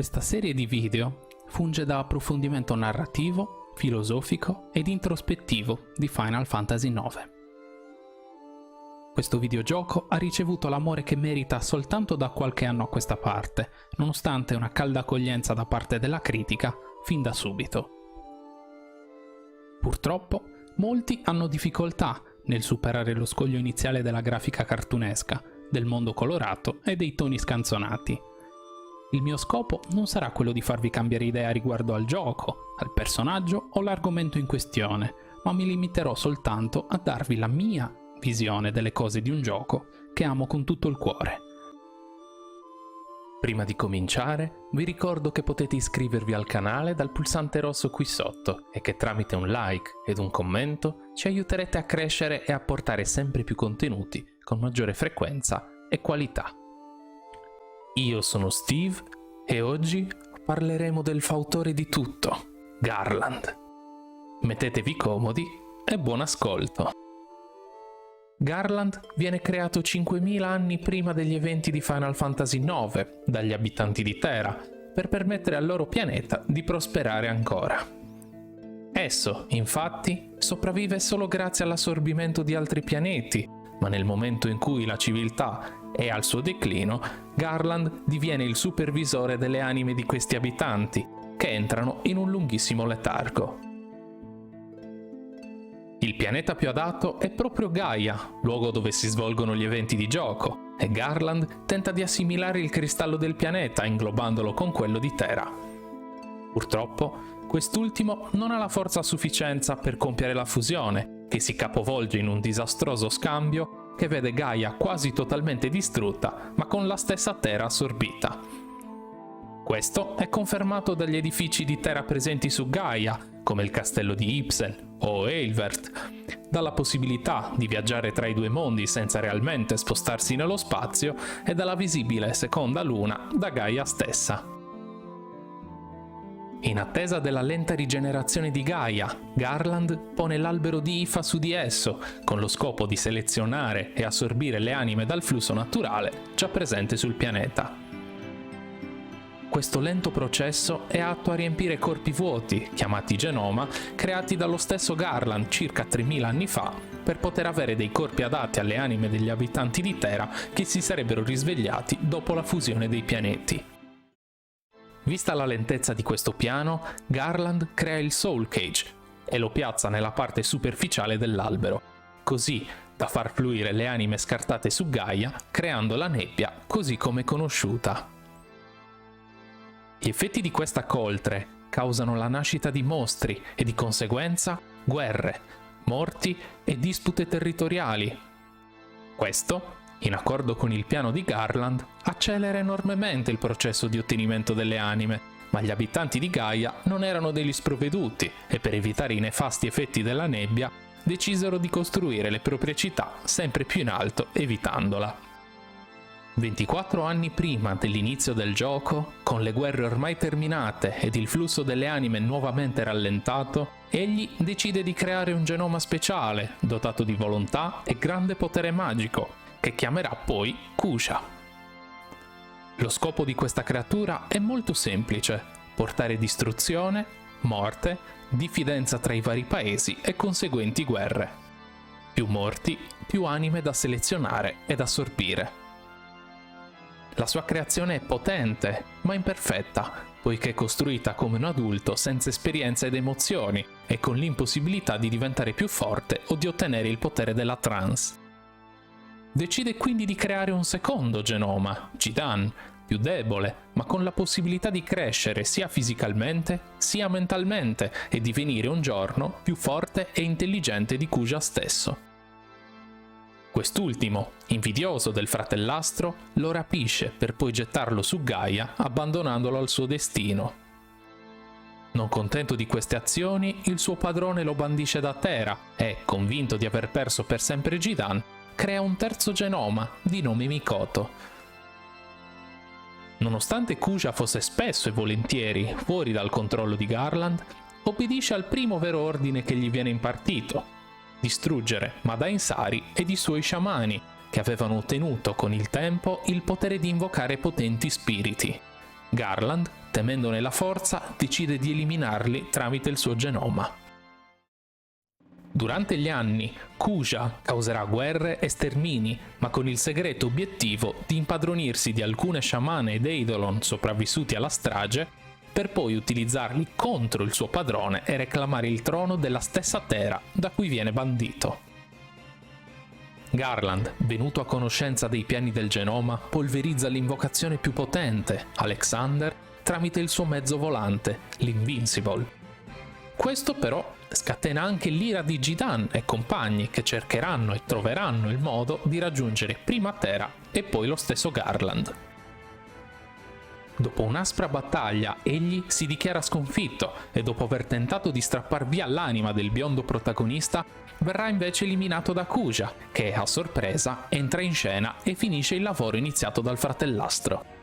Questa serie di video funge da approfondimento narrativo, filosofico ed introspettivo di Final Fantasy IX. Questo videogioco ha ricevuto l'amore che merita soltanto da qualche anno a questa parte, nonostante una calda accoglienza da parte della critica fin da subito. Purtroppo, molti hanno difficoltà nel superare lo scoglio iniziale della grafica cartunesca, del mondo colorato e dei toni scanzonati. Il mio scopo non sarà quello di farvi cambiare idea riguardo al gioco, al personaggio o l'argomento in questione, ma mi limiterò soltanto a darvi la mia visione delle cose di un gioco che amo con tutto il cuore. Prima di cominciare, vi ricordo che potete iscrivervi al canale dal pulsante rosso qui sotto e che tramite un like ed un commento ci aiuterete a crescere e a portare sempre più contenuti con maggiore frequenza e qualità. Io sono Steve e oggi parleremo del fautore di tutto, Garland. Mettetevi comodi e buon ascolto. Garland viene creato 5000 anni prima degli eventi di Final Fantasy IX dagli abitanti di Terra per permettere al loro pianeta di prosperare ancora. Esso, infatti, sopravvive solo grazie all'assorbimento di altri pianeti, ma nel momento in cui la civiltà è al suo declino, Garland diviene il supervisore delle anime di questi abitanti, che entrano in un lunghissimo letargo. Il pianeta più adatto è proprio Gaia, luogo dove si svolgono gli eventi di gioco, e Garland tenta di assimilare il cristallo del pianeta inglobandolo con quello di Terra. Purtroppo, quest'ultimo non ha la forza a sufficienza per compiere la fusione, che si capovolge in un disastroso scambio che vede Gaia quasi totalmente distrutta, ma con la stessa Terra assorbita. Questo è confermato dagli edifici di Terra presenti su Gaia, come il castello di Ipsen o Eilvert, dalla possibilità di viaggiare tra i due mondi senza realmente spostarsi nello spazio e dalla visibile seconda luna da Gaia stessa. In attesa della lenta rigenerazione di Gaia, Garland pone l'albero di Ifa su di esso, con lo scopo di selezionare e assorbire le anime dal flusso naturale già presente sul pianeta. Questo lento processo è atto a riempire corpi vuoti, chiamati genoma, creati dallo stesso Garland circa 3000 anni fa, per poter avere dei corpi adatti alle anime degli abitanti di Terra che si sarebbero risvegliati dopo la fusione dei pianeti. Vista la lentezza di questo piano, Garland crea il Soul Cage e lo piazza nella parte superficiale dell'albero, così da far fluire le anime scartate su Gaia, creando la nebbia così come conosciuta. Gli effetti di questa coltre causano la nascita di mostri e di conseguenza guerre, morti e dispute territoriali. Questo, in accordo con il piano di Garland, accelera enormemente il processo di ottenimento delle anime, ma gli abitanti di Gaia non erano degli sprovveduti e per evitare i nefasti effetti della nebbia decisero di costruire le proprie città sempre più in alto, evitandola. 24 anni prima dell'inizio del gioco, con le guerre ormai terminate ed il flusso delle anime nuovamente rallentato, egli decide di creare un genoma speciale, dotato di volontà e grande potere magico, che chiamerà poi Kusha. Lo scopo di questa creatura è molto semplice: portare distruzione, morte, diffidenza tra i vari paesi e conseguenti guerre. Più morti, più anime da selezionare ed assorbire. La sua creazione è potente, ma imperfetta, poiché è costruita come un adulto senza esperienza ed emozioni e con l'impossibilità di diventare più forte o di ottenere il potere della trance. Decide quindi di creare un secondo genoma, Jidan, più debole, ma con la possibilità di crescere sia fisicamente sia mentalmente e divenire un giorno più forte e intelligente di Kusha stesso. Quest'ultimo, invidioso del fratellastro, lo rapisce per poi gettarlo su Gaia, abbandonandolo al suo destino. Non contento di queste azioni, il suo padrone lo bandisce da Terra e, convinto di aver perso per sempre Jidan, crea un terzo genoma di nome Mikoto. Nonostante Kusha fosse spesso e volentieri fuori dal controllo di Garland, obbedisce al primo vero ordine che gli viene impartito: distruggere Madain Sari ed i suoi sciamani, che avevano ottenuto con il tempo il potere di invocare potenti spiriti. Garland temendone la forza, decide di eliminarli tramite il suo genoma. Durante gli anni, Kuja causerà guerre e stermini, ma con il segreto obiettivo di impadronirsi di alcune sciamane ed eidolon sopravvissuti alla strage, per poi utilizzarli contro il suo padrone e reclamare il trono della stessa Terra da cui viene bandito. Garland, venuto a conoscenza dei piani del genoma, polverizza l'invocazione più potente, Alexander, tramite il suo mezzo volante, l'Invincible. Questo però scatena anche l'ira di Jidan e compagni che cercheranno e troveranno il modo di raggiungere prima Terra e poi lo stesso Garland. Dopo un'aspra battaglia, egli si dichiara sconfitto e dopo aver tentato di strappar via l'anima del biondo protagonista, verrà invece eliminato da Kuja, che a sorpresa entra in scena e finisce il lavoro iniziato dal fratellastro.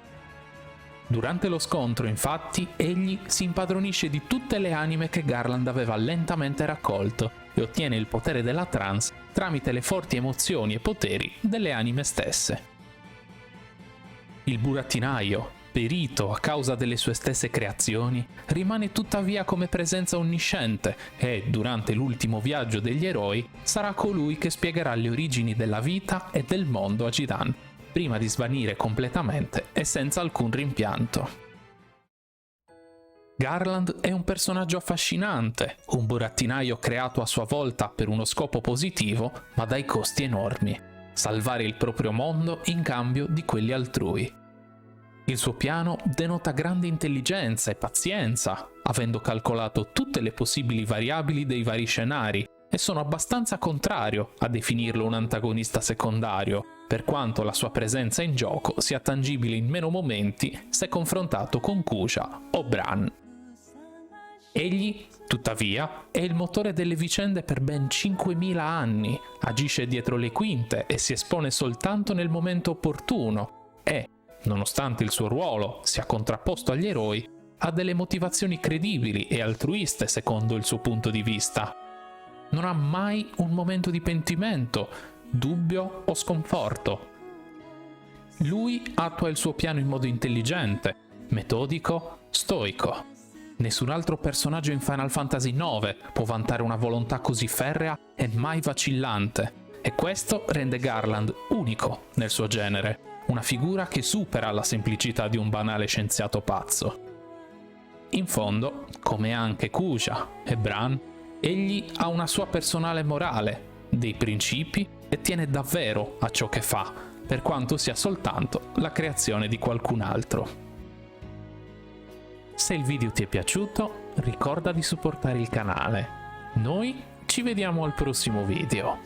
Durante lo scontro, infatti, egli si impadronisce di tutte le anime che Garland aveva lentamente raccolto e ottiene il potere della trance tramite le forti emozioni e poteri delle anime stesse. Il burattinaio, perito a causa delle sue stesse creazioni, rimane tuttavia come presenza onnisciente e, durante l'ultimo viaggio degli eroi, sarà colui che spiegherà le origini della vita e del mondo a Jidan, prima di svanire completamente e senza alcun rimpianto. Garland è un personaggio affascinante, un burattinaio creato a sua volta per uno scopo positivo, ma dai costi enormi: salvare il proprio mondo in cambio di quelli altrui. Il suo piano denota grande intelligenza e pazienza, avendo calcolato tutte le possibili variabili dei vari scenari, e sono abbastanza contrario a definirlo un antagonista secondario, per quanto la sua presenza in gioco sia tangibile in meno momenti se confrontato con Kuja o Bran. Egli, tuttavia, è il motore delle vicende per ben 5000 anni, agisce dietro le quinte e si espone soltanto nel momento opportuno e, nonostante il suo ruolo sia contrapposto agli eroi, ha delle motivazioni credibili e altruiste secondo il suo punto di vista. Non ha mai un momento di pentimento, dubbio o sconforto. Lui attua il suo piano in modo intelligente, metodico, stoico. Nessun altro personaggio in Final Fantasy IX può vantare una volontà così ferrea e mai vacillante, e questo rende Garland unico nel suo genere, una figura che supera la semplicità di un banale scienziato pazzo. In fondo, come anche Kuja e Bran, egli ha una sua personale morale, dei principi e tiene davvero a ciò che fa, per quanto sia soltanto la creazione di qualcun altro. Se il video ti è piaciuto, ricorda di supportare il canale. Noi ci vediamo al prossimo video.